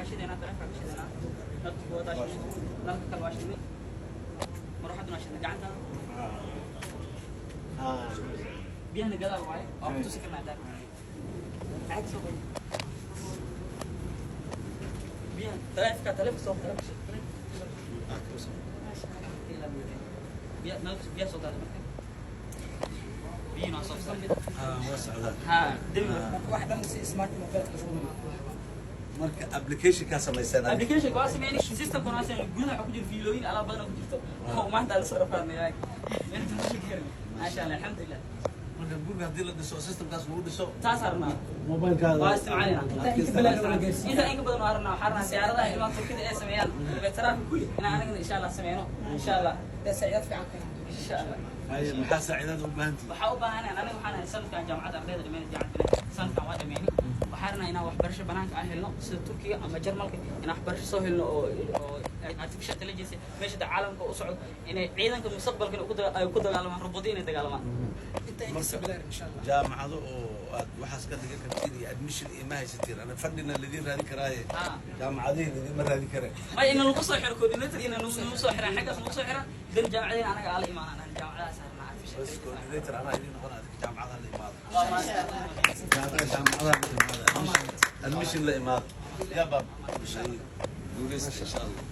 كاشيدنا تلفك كاشيدنا نطلب وضع شيء لم تكل واشيء مرة حد ناشيد قاعدة بيهنا قدر واي أو تسكر مع ده عكس هو بيهنا تلف صوت تلف شيء بيا صوت هذا بينا صوت واسع ذا ها دم واحدة من سمارت موبايل marka application ka samaysan application kaas meeni system kuna san gudaha ku jir fiilooyin ala badan ku jirto oo maanta la sarfaanay inta ma shaqeyn ma sha Allah alxamdulillah marka guriga hadii la dhiso systemkaas lagu dhiso taasarna mobilkaada waa isticmaalina inta in badan arna xarna siyaarada ilaa turkida ay sameeyaan beetara kulli ina anaga insha Allah sameeyno insha Allah تسعير في عقل insha Allah هاي maxaa saaciidad u baahantii waxa u baahanay anaga waxaan sanadkan jaamacada ardayda dhimeeyay jaamacada sanadkan waa dhimeeyay waxaana inaan waxbarasho banaanka ah helno sida Turkiga ama Jarmalka inaan waxbarasho soo helno oo artificial intelligence meesha caalamka u socdo inay ciidanka mustaqbalka ay ku dagaalamaan robotiina ay dagaalamaan انت هيك ان شاء الله jaamacado oo aad waxaas ka dhigan kartiin iyo admission ima haysatiin ana fadhina ladin raadin karaaye jaamacadaha ladin ma raadin kareen ma in lagu soo xiro coordinator in lagu soo xiro xagga lagu soo xiro dan jaamacadaha anaga ala imaanana jaamacadaha saarna bas coordinator ana idin noqon aad jaamacadaha la imaado ma sha Allah jaamacadaha la imaado admission la imaado ya bab guuleys insha Allah